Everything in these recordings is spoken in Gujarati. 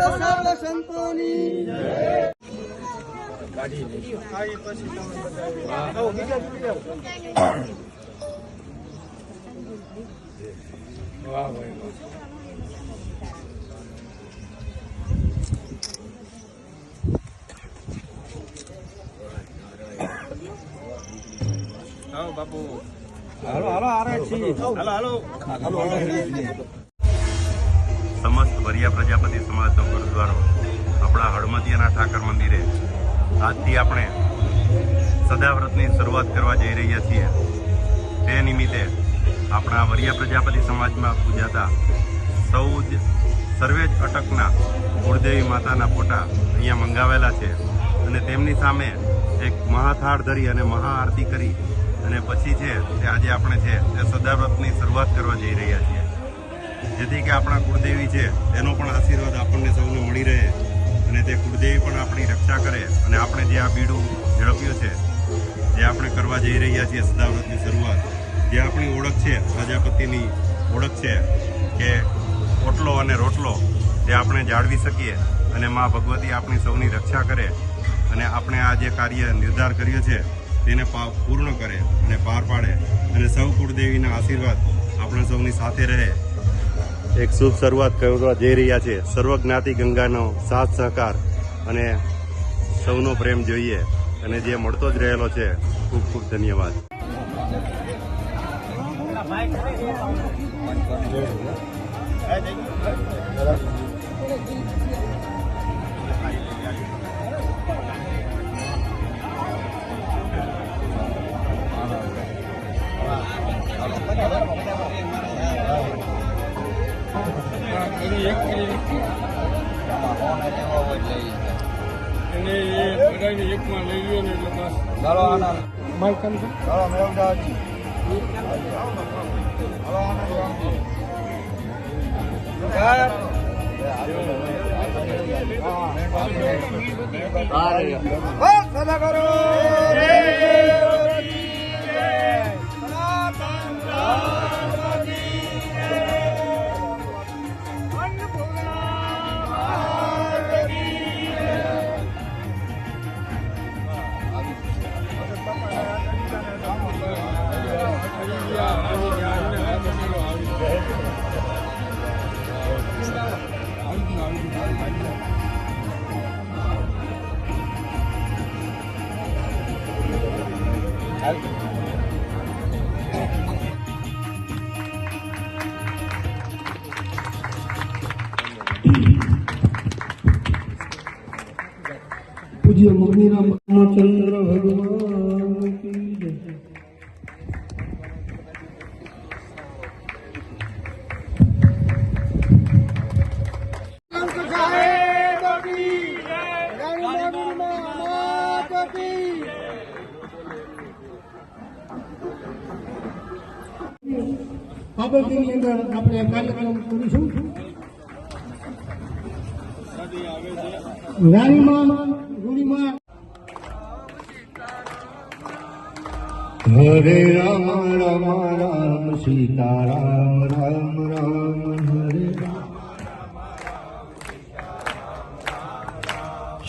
સર્વ સંતોની બાપુ હાલો હાલો આરે છી હાલો હાલો સમસ્ત વરિયા પ્રજાપતિ સમાજનો ગુરુદ્વારો આપણા હળમતિયાના ઠાકર મંદિરે આજથી આપણે સદાવ્રતની શરૂઆત કરવા જઈ રહ્યા છીએ. તે નિમિત્તે આપણા વરિયા પ્રજાપતિ સમાજમાં પૂજાતા સર્વે જ અટકના કુળદેવી માતાના ફોટા અહીંયા મંગાવેલા છે અને તેમની સામે એક મહાથાળ ધરી અને મહાઆરતી કરી અને પછી છે તે આજે આપણે છે તે સદાવ્રતની શરૂઆત કરવા જઈ રહ્યા છીએ, જેથી કે આપણા કુળદેવી છે તેનો પણ આશીર્વાદ આપણને સૌને મળી રહે અને તે કુળદેવી પણ આપણી રક્ષા કરે અને આપણે જે આ બીડું ઝડપ્યું છે, જે આપણે કરવા જઈ રહ્યા છીએ સદાવ્રતની શરૂઆત, જે આપણી ઓળખ છે પ્રજાપતિની ઓળખ છે કે ઓટલો અને રોટલો, તે આપણે જાળવી શકીએ અને મા ભગવતી આપણી સૌની રક્ષા કરે અને આપણે આ જે કાર્ય નિર્ધાર કર્યો છે તેને પૂર્ણ કરે અને પાર પાડે અને સૌ કુળદેવીના આશીર્વાદ આપણે સૌની સાથે રહે. એક શુભ શરૂઆત કરવા જઈ રહ્યા છે. સર્વ જ્ઞાતિ ગંગાનો સાથ સહકાર અને સૌનો પ્રેમ જોઈએ અને જે મળતો જ રહેલો છે. ખૂબ ખૂબ ધન્યવાદ. એકમાં લઈ લ્યો ને એટલે બસ ચાલો આના માઇક કામ ચાલો મેવડા છી પૂજ્ય મુનિરામ રામચંદ્ર ભગવાન કી જય. બાબતની અંદર આપણે કાર્યક્રમ કરીશું. રાણીમાં રૂડીમાં હરે રામ રામ રામ સીતારામ રામ રામ હરે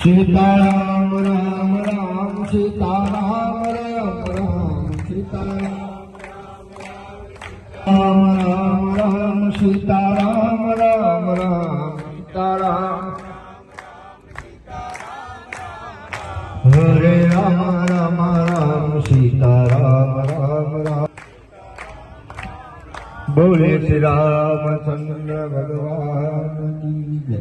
સીતારામ રામ રામ સીતારામ રામ રામ સીતારામ રામ રામ રામ સીતારામ રામ રામ સીતારામ હરે રામ રામ રામ સીતારામ રામ રામ. બોલે શ્રી રામચંદ્ર ભગવાન કી જય.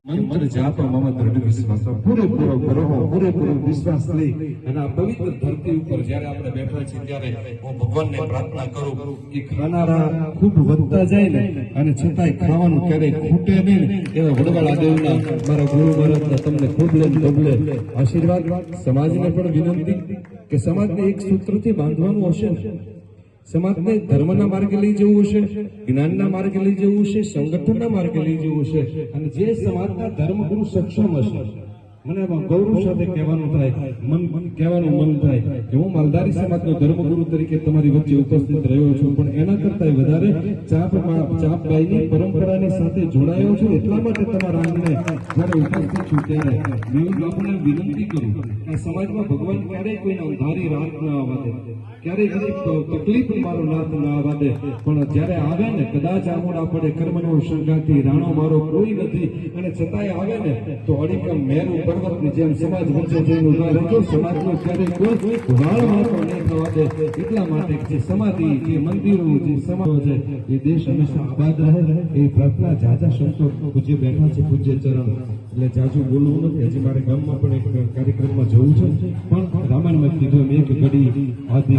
મંત્ર જાપ મમ દૃઢ વિશ્વાસ પૂરેપૂરો કરો, પૂરેપૂરો વિશ્વાસ લઈ અને આ પવિત્ર ધરતી ઉપર જ્યારે આપણે બેઠા છીએ ત્યારે હું ભગવાનને પ્રાર્થના કરું કે ખાનારા ખૂબ વધતા જાય ને અને છતાંય ખાવાનું ક્યારેય ખૂટે નહીં ને એવા વડવાળા દેવના મારા ગુરુ મહારાજના તમને ખૂબ ડબલે આશીર્વાદ. સમાજને પણ વિનંતી કે સમાજને એક સૂત્રથી બાંધવાનું હશે, સમાજને ધર્મના માર્ગે લઈ જવું હશે, જ્ઞાનના માર્ગે લઈ જવું હશે, સંગઠનના માર્ગે લઈ જવું હશે અને જે સમાજના ધર્મગુરુ સક્ષમ હશે મને ગૌરવ સાથે કહેવાનું મન થાય કે હું માલધારી સમાજનો ધર્મગુરુ તરીકે તમારી વચ્ચે ઉપસ્થિત રહ્યો છું, પણ એના કરતા વધારે ચાપબાઈની પરંપરાની સાથે જોડાયો છું. એટલા માટે તમારા આંગણે જ્યારે ઉપસ્થિત છું ત્યારે મેં બાપુને વિનંતી કરું કે સમાજમાં ભગવાન ક્યારેય કોઈને અંધારી રાત ન આવવા દે, ક્યારેય તકલીફ મારો નાથ ન આવવા દે, પણ જ્યારે આવે ને કદાચ આમોડા પડે કર્મનો સંગાથી રાણો મારો કોઈ નથી અને છતાંય આવે ને તો અડીકમ મેરુ પર્વતની જેમ સમાજ વચ્ચે જઈને ઉભા રહેજો. સમાજનો ક્યારેય કોઈ વાળ મારો નહીં થવા દે. એટલા માટે જે સમાધિ, જે મંદિરો, જે સમાજો છે એ દેશ હંમેશા આબાદ રહે એ પ્રાર્થના. જાજા સંતો પૂજ્ય બેઠા છે, પૂજ્ય ચરણ, એટલે જાજુ બોલવું નથી. હજી મારે ગામમાં પણ એક કાર્યક્રમમાં જવું છે, પણ રામાયણમાં કીધું એક ઘડી આદિ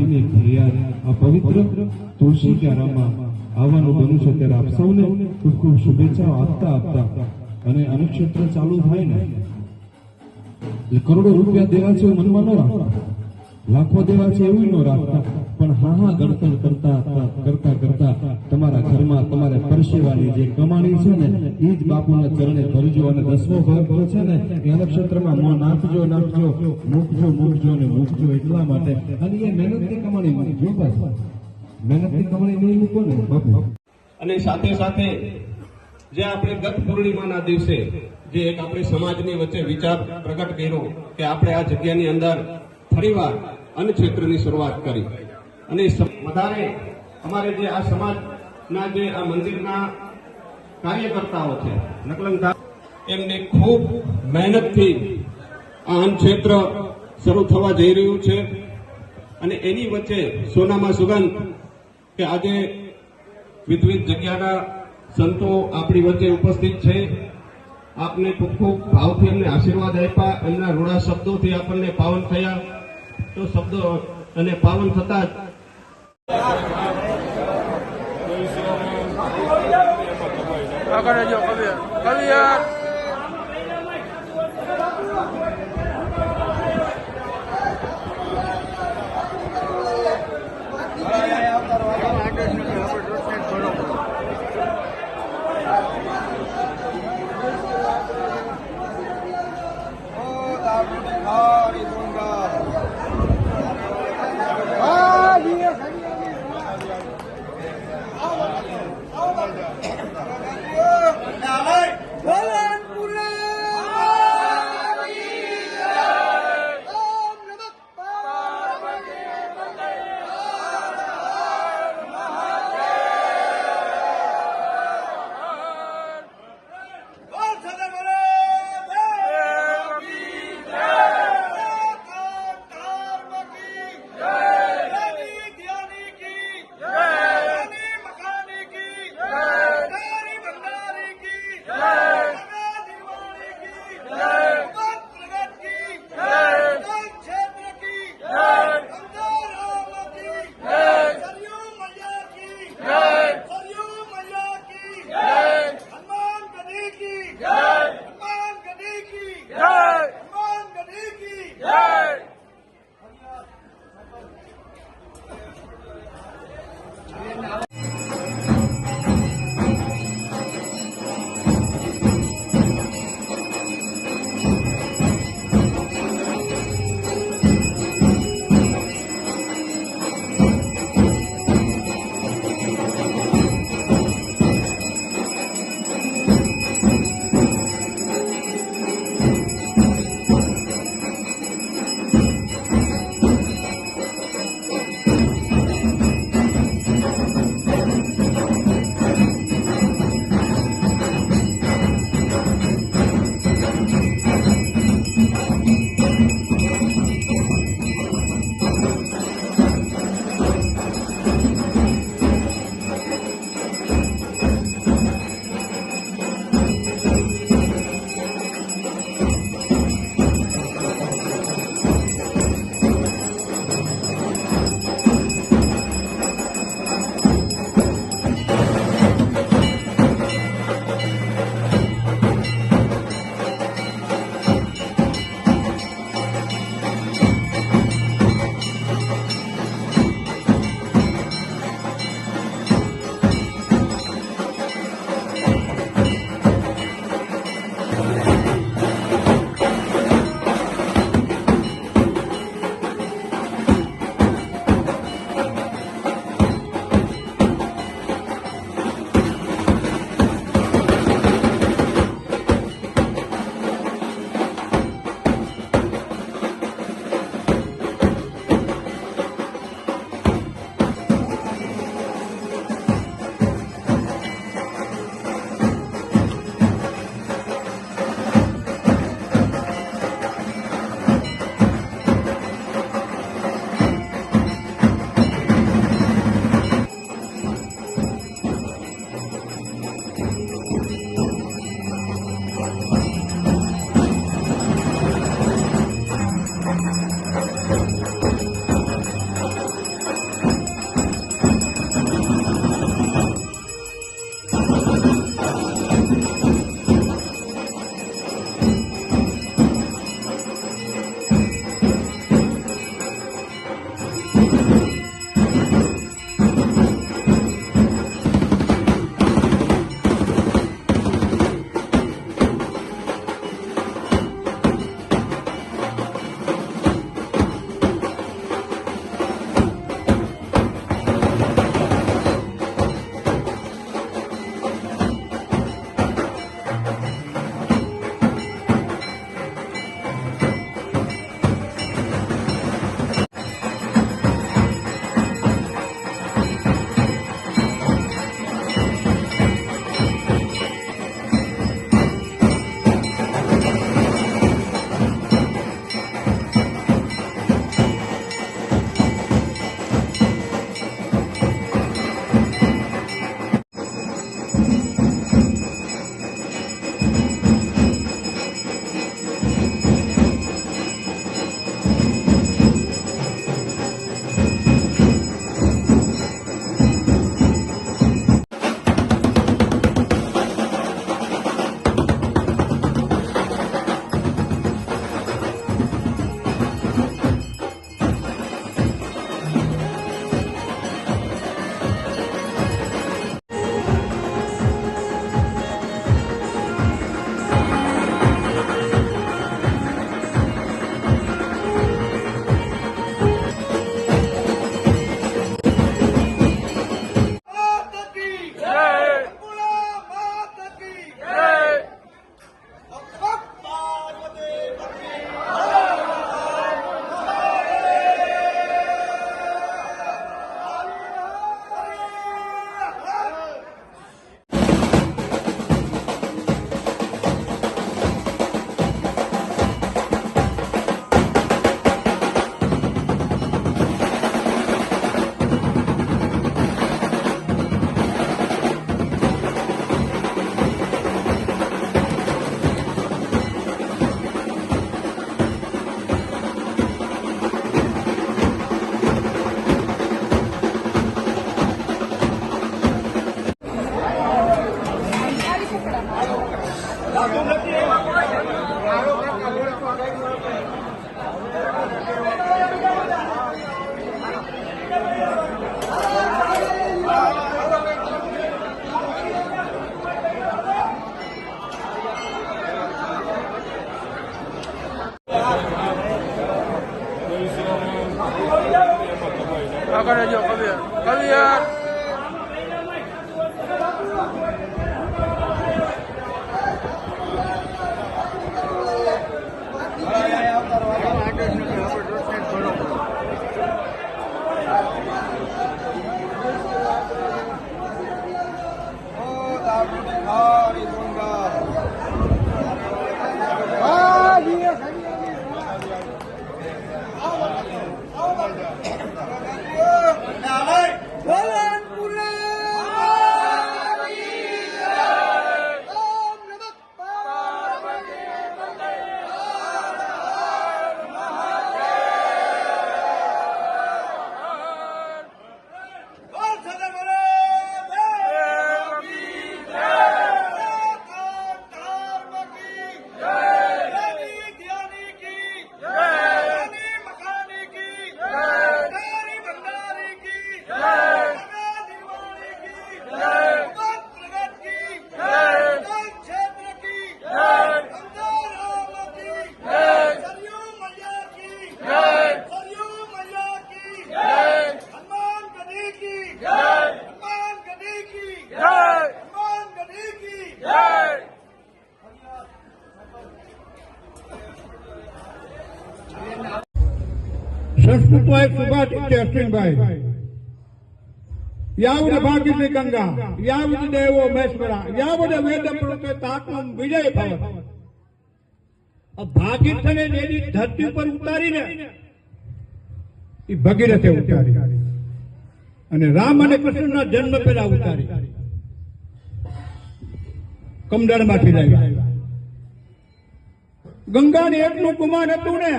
મેં ફરિયાદ. આ પવિત્ર તુલસી ક્યારામાં આવવાનું બન્યું છે ત્યારે આપ સૌને ખૂબ ખૂબ શુભેચ્છાઓ આપતા અને અનુક્ષેત્ર ચાલુ થાય ને એટલે કરોડો રૂપિયા દેવા છે એવું મનમાં ન રાખતા, લાખો દેવા છે એવું ન રાખતા, પણ હા ગણતર કરતા તમારા ઘરમાં તમારે પરસેવાની જે કમાણી છે ને એ જ બાપુના ચરણે ભરજો. અને 10મો ભાગ છે ને એ નક્ષત્રમાં નાખજો મૂકજો એટલા માટે. અને એ મહેનતની કમાણી મૂકજો, બસ મહેનતની કમાણી નહીં મૂકો ને બાપુ. અને સાથે સાથે જે આપણે ગત પૂર્ણિમાના દિવસે જે એક આપણે સમાજની વચ્ચે વિચાર પ્રગટ કર્યો કે આપણે આ જગ્યાની અંદર ફરીવાર અન્નક્ષેત્રની શરૂઆત કરી, અને વધારે અમારે જે આ સમાજના જે આ મંદિરના કાર્યકર્તાઓ છે નકલંગા, એમને ખૂબ મહેનતથી આ અન્નક્ષેત્ર શરૂ થવા જઈ રહ્યું છે. અને એની વચ્ચે સોનામાં સુગંધ કે આજે વિવિધ જગ્યાના સંતો આપણી વચ્ચે ઉપસ્થિત છે. આપને ખૂબ ખૂબ ભાવથી એમને આશીર્વાદ આપ્યા, એમના રૂડા શબ્દોથી આપણને પાવન થયા. તો શબ્દો અને પાવન થતા બોલો સુતો એક સુભાષિત છે અશ્વિનભાઈ, યાવદ ભાગીતી ગંગા યાવદ દેવો મહેશ્વરા યાવદ વેદ પ્રોતે તાત્મ વિજય ભવ. આ ભાગીરથને જેની ધરતી પર ઉતારીને એ ભગીરથે ઉતારી અને રામ અને કૃષ્ણના જન્મ પહેલા ઉતારી કમદળમાંથી લાવ્યા. ગંગાને એટલું ગુમાન હતું ને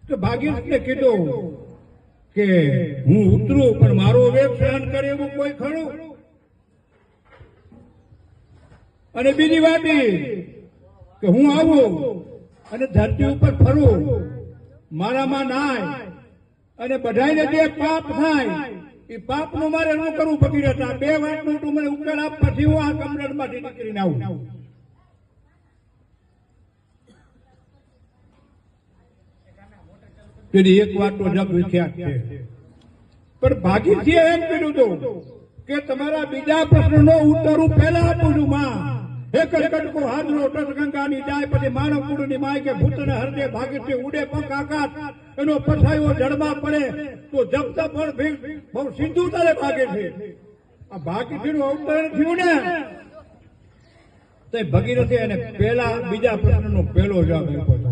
તો ભાગીરથને કીધું કે હું ઉતરું પણ મારો વેગ સહન કરે એવું કોઈ ખરું. અને બીજી વાત એ કે હું આવું અને ધરતી ઉપર ફરું, મારામાં નાય અને બધાને જે પાપ થાય એ પાપનું મારે ન કરવું. ભગીરથ આ બે વાતનું તું મને ઉકેલ આપ, પછી હું આ કમરણમાંથી નીકળીને આવું. તેની એક વાત તો જગ વિખ્યાત છે, પણ ભાગીરથીએ એમ કીધું હતું કે તમારા બીજા પ્રશ્નનો ઉત્તર હું પહેલા આપું છું. માં એક કટકો હાજરો ટસ ગંગાની જાય, પછી માનવ કુળની માય કે ભૂતને હરદે ભાગીરથી ઉડે પંખ આકાશ, એનો પછાયો જળમાં પડે તો જપતા પણ બહુ સિંધુ તળે ભાગે છે. આ ભાગીરથીનું અવતરણ થયું ને તો ભગીરથે એને પહેલા બીજા પ્રશ્નનો પહેલો જવાબ આપ્યો હતો.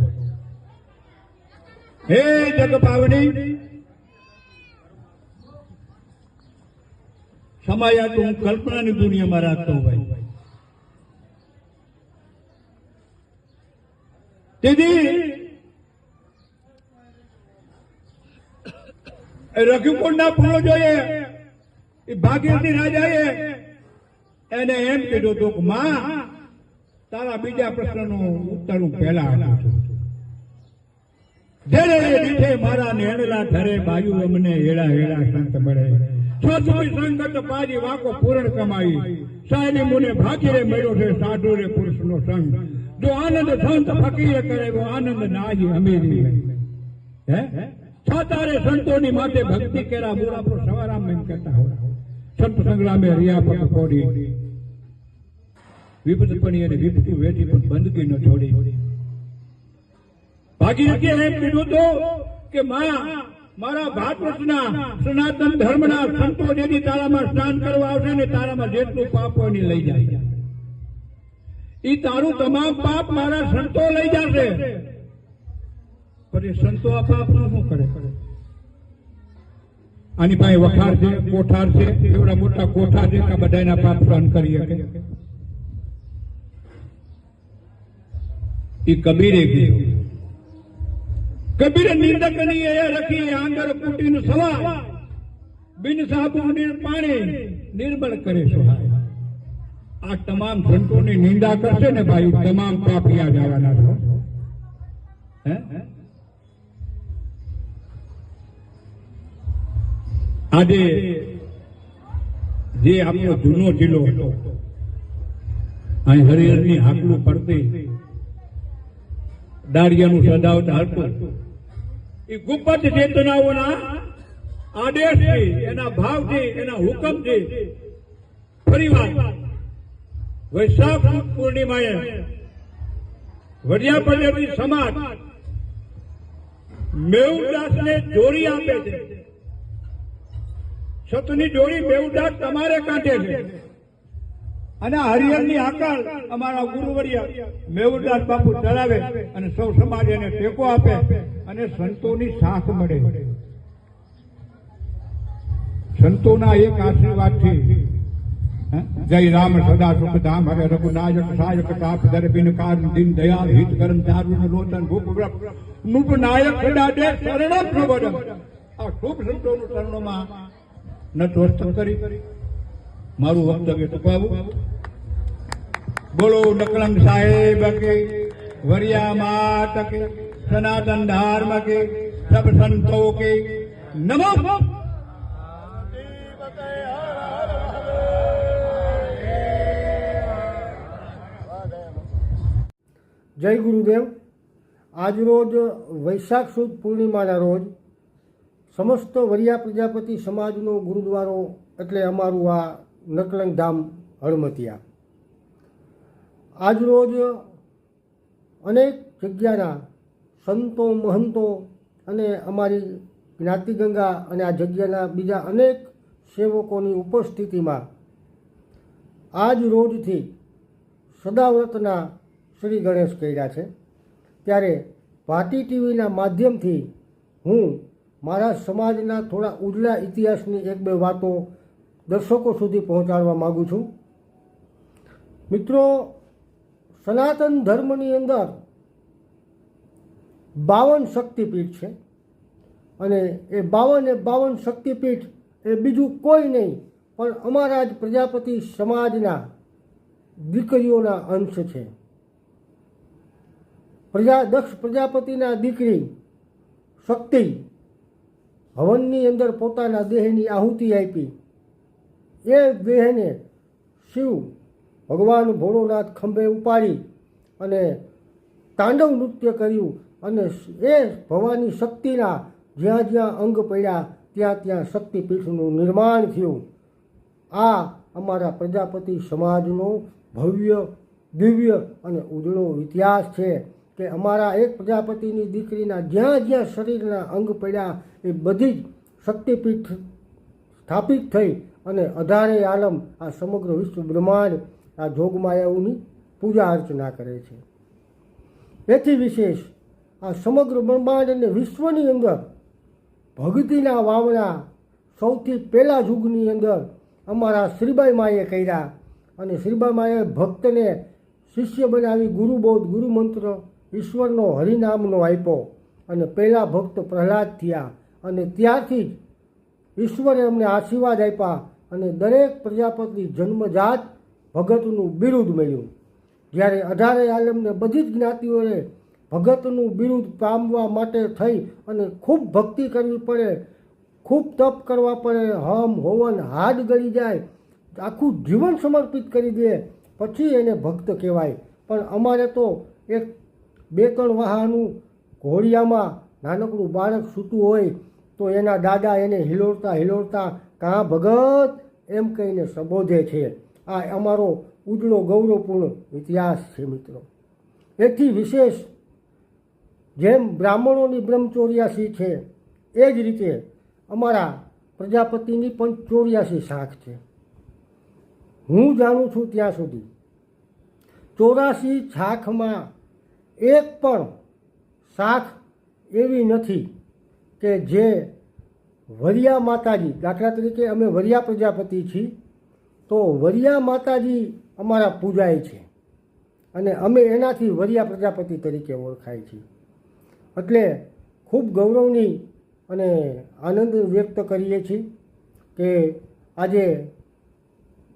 હે જગ પાવની, સમાયા તો હું કલ્પનાની દુનિયામાં રાખતો ભાઈ. તેથી રઘુકુળના પૂર્વજોએ એ ભાગીરથી રાજાએ એને એમ કીધું હતું કે માં તારા બીજા પ્રશ્નનો ઉત્તર હું પહેલા આપું છું. જેને દીઠે મારા નેણલા ધરે બાયુ અમને હેડા હેડા સંત મળે, છોછું સંગત પાજી વાકો પૂરણ કમાઈ, સાયલી મુને ભાગીરે મળ્યો છે સાધુ રે પુરુષનો સંગ, જો આનંદ સંત ફકીરે કરે એવો આનંદ નાહી અમીરી. હે છતારે સંતોની માટે ભક્તિ કેરા મૂળ આપણો સવારામ એમ કહેતા હોય. સંત સંગ્રામે રિયા પગ ફોડી, વિપતપણી અને વિપતું વેઠી પણ બંદગી ન છોડી. ભાગીરથીએ એમ કીધું હતું કે મારા ભારતવર્ષના સનાતન ધર્મના સંતો જેથી તારામાં સ્નાન કરવા આવશે ને તારામાં જેટલું પાપ હોય ને લઈ જાય, એ તારું તમામ પાપ મારા સંતો લઈ જશે. પછી સંતો આ પાપ નું શું કરે? આની પાસે વખાર છે, કોઠાર છે, એવડા મોટા કોઠાર છે કે બધાના પાપ સહન કરી શકે? એ કબીરે કીધું. કબીર નિંદક ની એ રખી આંગર કુટી નું સવા, બિન સાબુ પાણી નિર્મળ કરે સહાય. આ તમામ સંતોની નિંદા કરશે ને ભાઈ, તમામ પાપ યાદ આવવાના છો. આજે જે આપણો જૂનો જિલ્લો હતો, અહીં હરિહરની હાકલું પડતી, દાળિયાનું સદાવતા હતું, એ ગુપ્ત ચેતનાઓના આદેશથી, એના ભાવથી, એના હુકમથી ફરીવાર વૈશાખ પૂર્ણિમાએ વડિયા પંજાબી સમાજ મેહુલદાસને જોડી આપે છે. સતની જોડી મેહુલદાસ તમારે કાંઠે છે અને હરિહરની આકાળ અમારા ગુરુવર્ય મેહુલદાસ બાપુ ચલાવે અને સૌ સમાજ એને ટેકો આપે અને સંતોની સાથ મળે. સંતોના એક આશીર્વાદથી જય રામ સદા સુખ ધામ હરે રઘુનાયક સાયક તાપ દર બિન કાર દિન દયાલ હિત કરમ દારુણ લોચન ભૂપ નૃપ નાયક સદા દે શરણ પ્રબોધન. આ ખૂબ સંતોનું શરણોમાં નતવસ્તક કરી મારું વક્તવ્ય ટૂંકાવું. બોલો નકલંગ સાહેબ કે વરિયા માત કે સનાતન ધર્મ કે સબ સંતો કે નમો. જય ગુરુદેવ. આજરોજ વૈશાખ સુદ પૂર્ણિમાના રોજ સમસ્ત વરિયા પ્રજાપતિ સમાજનો ગુરુદ્વારો એટલે અમારું આ નકલંગ ધામ હળમતિયા આજરોજ અનેક જગ્યાના સંતો મહંતો અને અમારી જ્ઞાતિગંગા અને આ જગ્યાના બીજા અનેક સેવકોની ઉપસ્થિતિમાં આજ રોજથી સદાવ્રતના શ્રી ગણેશ કર્યા છે. ત્યારે ભાટી ટીવીના માધ્યમથી હું મારા સમાજના થોડા ઉજળા ઇતિહાસની એક બે વાતો દર્શકો સુધી પહોંચાડવા માગું છું. મિત્રો, સનાતન ધર્મની અંદર 52 શક્તિપીઠ છે અને એ 52 શક્તિપીઠ એ બીજું કોઈ નહીં પણ અમારા જ પ્રજાપતિ સમાજના દીકરીઓના અંશ છે. દક્ષ પ્રજાપતિના દીકરી શક્તિ હવનની અંદર પોતાના દેહની આહુતિ આપી. એ દેહને શિવ ભગવાન ભોળોનાથ ખંભે ઉપાડી અને તાંડવ નૃત્ય કર્યું અને એ ભવાની શક્તિના જ્યાં જ્યાં અંગ પડ્યા ત્યાં ત્યાં શક્તિપીઠનું નિર્માણ થયું. આ અમારા પ્રજાપતિ સમાજનો ભવ્ય દિવ્ય અને ઉજળો ઇતિહાસ છે કે અમારા એક પ્રજાપતિની દીકરીના જ્યાં જ્યાં શરીરના અંગ પડ્યા એ બધી જ શક્તિપીઠ સ્થાપિત થઈ અને 18 આલમ આ સમગ્ર વિશ્વ બ્રહ્માંડ આ જોગમાયાઓની પૂજા અર્ચના કરે છે. એથી વિશેષ આ સમગ્ર બ્રહ્માંડ અને વિશ્વની અંદર ભક્તિના વાવણા સૌથી પહેલા યુગની અંદર અમારા શ્રીબાઈ માએ કર્યા અને શ્રીબાઈ માએ ભક્તને શિષ્ય બનાવી ગુરુબોધ ગુરુમંત્ર ઈશ્વરનો હરિનામનો આપ્યો અને પહેલા ભક્ત પ્રહલાદ થયા અને ત્યારથી જ ઈશ્વરે અમને આશીર્વાદ આપ્યા અને દરેક પ્રજાપતિ જન્મજાત ભગતનું બિરુદ મળ્યું. જ્યારે 18 આલમને બધી જ જ્ઞાતિઓએ ભગતનું બિરુદ પામવા માટે થઈ અને ખૂબ ભક્તિ કરવી પડે, ખૂબ તપ કરવા પડે, હમ હોવન હાડ ગળી જાય, આખું જીવન સમર્પિત કરી દે પછી એને ભક્ત કહેવાય. પણ અમારે તો 1-2-3 વાહાનું ઘોડિયામાં નાનકડું બાળક સૂતું હોય તો એના દાદા એને હિલોડતા હિલોડતા કાં ભગત એમ કહીને સંબોધે છે. આ અમારો ઉજળો ગૌરવપૂર્ણ ઇતિહાસ છે મિત્રો. એથી વિશેષ જેમ બ્રાહ્મણોની બ્રહ્મચોર્યાસી છે એ જ રીતે અમારા પ્રજાપતિની પણ 84 શાખ છે. હું જાણું છું ત્યાં સુધી 84 શાખમાં એક પણ શાખ એવી નથી કે જે વરિયા માતાજી, દાખલા તરીકે અમે વરિયા પ્રજાપતિ છીએ તો વરિયા માતાજી અમારા પૂજાય છે અને અમે એનાથી વરિયા પ્રજાપતિ તરીકે ઓળખાય છીએ. એટલે ખૂબ ગૌરવની અને આનંદ વ્યક્ત કરીએ છીએ કે આજે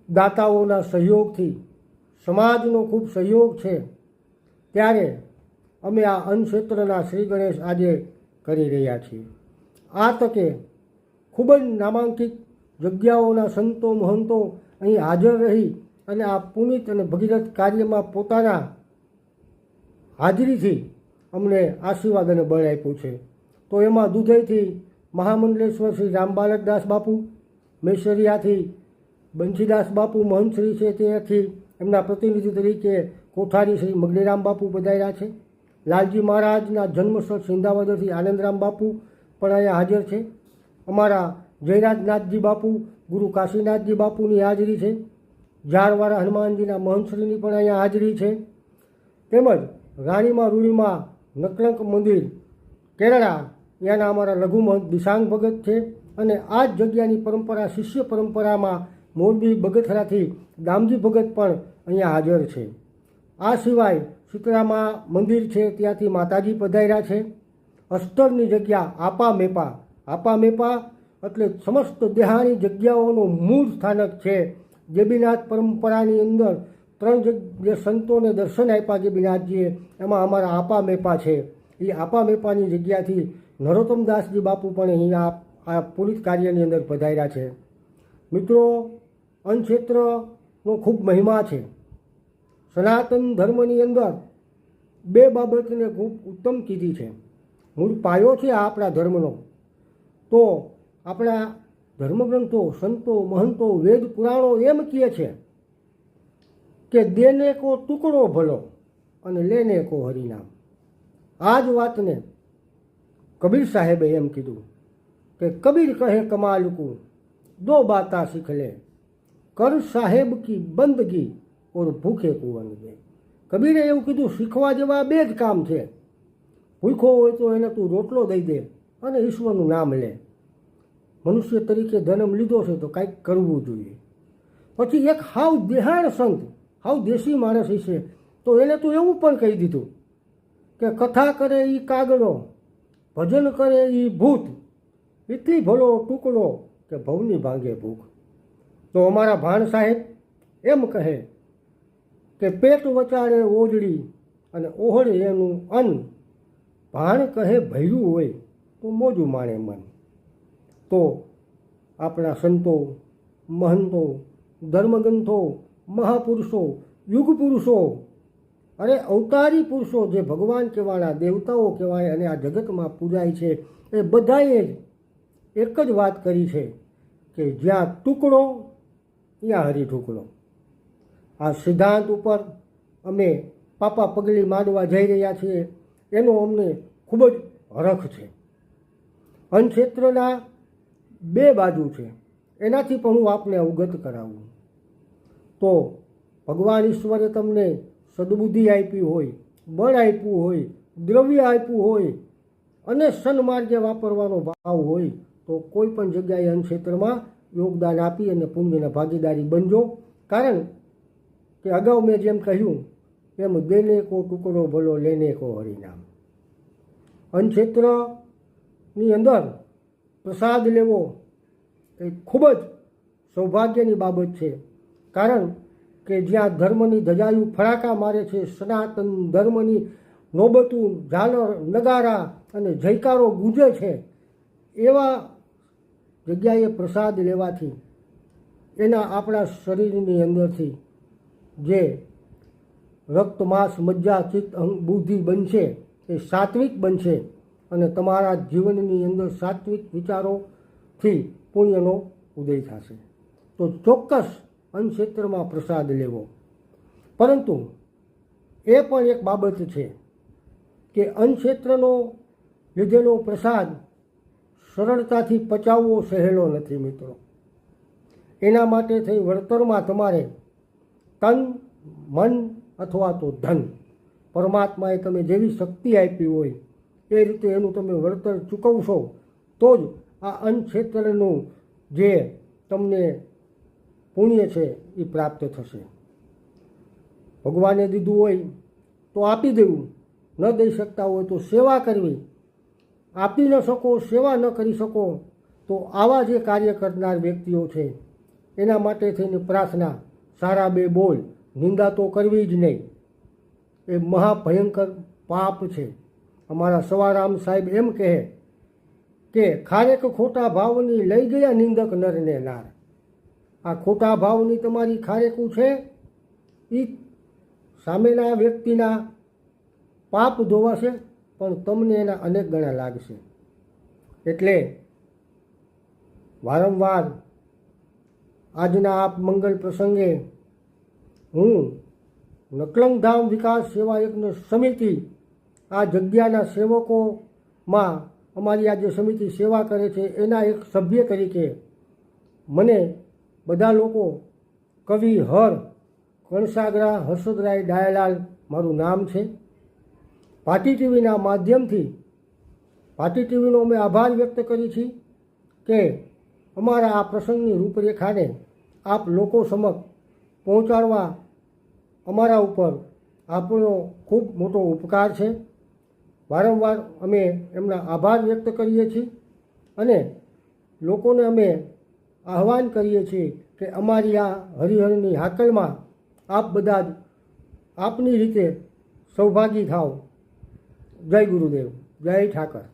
દાતાઓના સહયોગથી સમાજનો ખૂબ સહયોગ છે ત્યારે અમે આ અન્નક્ષેત્રના શ્રી ગણેશ આજે કરી રહ્યા છીએ. આ તકે ખૂબ જ નામાંકિત જગ્યાઓના સંતો મહંતો અહીં હાજર રહી અને આ પુનિત અને ભગીરથ કાર્યમાં પોતાના હાજરીથી અમને આશીર્વાદ અને બળ આપ્યું છે. તો એમાં દુધઈથી મહામંડલેશ્વર શ્રી રામબાલકદાસ બાપુ, મેસરિયાથી બંશીદાસ બાપુ મહંતશ્રી છે ત્યાંથી એમના પ્રતિનિધિ તરીકે કોઠારી શ્રી મગનીરામ બાપુ પધાર્યા છે. લાલજી મહારાજના જન્મસ્થળ સિંધાવદરથી આનંદરામ બાપુ પણ અહીંયા હાજર છે. અમારા જયરાજનાથજી બાપુ, ગુરુ કાશીનાથજી બાપુની હાજરી છે. ઝારવાળા હનુમાનજીના મહંતશ્રીની પણ અહીંયા હાજરી છે. તેમજ રાણીમાં રૂડીમાં નકલંક મંદિર કેરળા ત્યાંના અમારા લઘુમહંત દિશાંગ ભગત છે અને આ જ જગ્યાની પરંપરા શિષ્ય પરંપરામાં મોરબી બગથરાથી દામજી ભગત પણ અહીંયા હાજર છે. આ સિવાય શીતળામાં મંદિર છે ત્યાંથી માતાજી પધાર્યા છે. અસ્તરની જગ્યા આપા મેપા એટલે સમસ્ત દેહાણી જગ્યાઓનું મૂળ સ્થાનક છે. જેબીનાથ પરંપરાની અંદર 3 જે સંતોને દર્શન આપ્યા જેબીનાથજીએ એમાં અમારા આપા મેપા છે. એ આપા મેપાની જગ્યાથી નરોત્તમદાસજી બાપુ પણ અહીંયા આ પુનિત કાર્યની અંદર પધાર્યા છે. મિત્રો, અન્નક્ષેત્રનો ખૂબ મહિમા છે. સનાતન ધર્મની અંદર 2 બાબતને ખૂબ ઉત્તમ કીધી છે. મૂળ પાયો છે આ આપણા ધર્મનો. તો આપણા ધર્મગ્રંથો, સંતો, મહંતો, વેદ પુરાણો એમ કહે છે કે દેને કો ટુકડો ભલો અને લેને કો હરિનામ. આ જ વાતને કબીર સાહેબે એમ કીધું કે કબીર કહે કમાલ કો દો બાતા શીખ લે, કર સાહેબ કી બંદગી ઓર ભૂખે કુવન દે. કબીરે એવું કીધું, શીખવા જેવા બે જ કામ છે. ભૂખો હોય તો એને તું રોટલો દઈ દે અને ઈશ્વરનું નામ લે. મનુષ્ય તરીકે જન્મ લીધો છે તો કાંઈક કરવું જોઈએ. પછી એક હાવ દેહાડ સંત, હાવ દેશી માણસ છે, તો એને તો એવું પણ કહી દીધું કે કથા કરે એ કાગડો, ભજન કરે એ ભૂત, એટલી ભલો ટુકડો કે ભવની ભાંગે ભૂખ. તો અમારા ભાણ સાહેબ એમ કહે કે પેટ વચાડે ઓજડી અને ઓહળે એનું અન્ન, ભાણ કહે ભર્યું હોય તો મોજું માણે મન. તો આપણા સંતો, મહંતો, ધર્મગ્રંથો, મહાપુરુષો, યુગ પુરુષો, અરે અવતારી પુરુષો જે ભગવાન કહેવાના, દેવતાઓ કહેવાય અને આ જગતમાં પૂજાય છે, એ બધાએ જ એક જ વાત કરી છે કે જ્યાં ટુકડો ત્યાં હરી ઢુકડો. આ સિદ્ધાંત ઉપર અમે પાપા પગલી માંડવા જઈ રહ્યા છીએ, એનો અમને ખૂબ જ હરખ છે. અન્નક્ષેત્રના બે બાજુ છે, એનાથી પણ હું આપને અવગત કરાવું. તો ભગવાન ઈશ્વરે તમને સદબુદ્ધિ આપી હોય, બળ આપ્યું હોય, દ્રવ્ય આપ્યું હોય અને સન્માર્ગે વાપરવાનો ભાવ હોય તો કોઈ પણ જગ્યાએ અન્નક્ષેત્રમાં યોગદાન આપી અને પુણ્યના ભાગીદારી બનજો. કારણ કે અગાઉ મેં જેમ કહ્યું એમ દેને કો ટુકડો ભલો લેને કો હરિનામ. અન્નક્ષેત્રની અંદર પ્રસાદ લેવો એ ખૂબ જ સૌભાગ્યની બાબત છે. કારણ કે જ્યાં ધર્મની ધજાયું ફડાકા મારે છે, સનાતન ધર્મની નોબતું, ઝાલર, નગારા અને જયકારો ગુંજે છે, એવા જગ્યાએ પ્રસાદ લેવાથી એના આપણા શરીરની અંદરથી જે રક્ત, માંસ, મજ્જા, ચિત્ત, બુદ્ધિ બનશે એ સાત્વિક બનશે અને તમારા જીવનની અંદર સાત્વિક વિચારોથી પુણ્યનો ઉદય થશે. તો ચોક્કસ અન્નક્ષેત્રમાં પ્રસાદ લેવો. પરંતુ એ પણ એક બાબત છે કે અન્નક્ષેત્રનો લીધેલો પ્રસાદ સરળતાથી પચાવવો સહેલો નથી મિત્રો. એના માટે થઈ વળતરમાં તમારે તન, મન અથવા તો ધન, પરમાત્માએ તમે જેવી શક્તિ આપી હોય એ રીતે એનું તમે વળતર ચૂકવશો તો જ આ અન્નક્ષેત્રનું જે તમને પુણ્ય છે એ પ્રાપ્ત થશે. ભગવાને દીધું હોય તો આપી દેવું, ન દઈ શકતા હોય તો સેવા કરવી. આપી ન શકો, સેવા ન કરી શકો તો આવા જે કાર્ય કરનાર વ્યક્તિઓ છે એના માટે થઈને પ્રાર્થના, સારા બે બોલ, નિંદા તો કરવી જ નહીં. એ મહાભયંકર પાપ છે. અમારા સવારામ સાહેબ એમ કહે કે ખારેક ખોટા ભાવની લઈ ગયા નિંદક નરને નાર. આ ખોટા ભાવની તમારી ખારેકું છે એ સામેના વ્યક્તિના પાપ ધોવાશે પણ તમને એના અનેક ગણા લાગશે. એટલે વારંવાર આજના આપ મંગલ પ્રસંગે હું નકલંગધામ વિકાસ સેવા યજ્ઞ સમિતિ, આ જગ્યાના સેવકોમાં અમારી આ જે સમિતિ સેવા કરે છે એના એક સભ્ય તરીકે મને બધા લોકો કવિ હર કણસાગરા હર્ષદરાય ડાયાલાલ મારું નામ છે. પાટી ટીવીના માધ્યમથી પાટી ટીવીનો અમે આભાર વ્યક્ત કરી છીએ કે અમારા આ પ્રસંગની રૂપરેખાને આપ લોકો સમક્ષ પહોંચાડવા અમારા ઉપર આપણો ખૂબ મોટો ઉપકાર છે. વારંવાર અમે એમના આભાર વ્યક્ત કરીએ છીએ અને લોકોને અમે આહવાન કરીએ છીએ કે અમારી આ હરિહરની હાકલમાં આપ બધા જ આપની રીતે સૌભાગી થાવ. જય ગુરુદેવ, જય ઠાકર.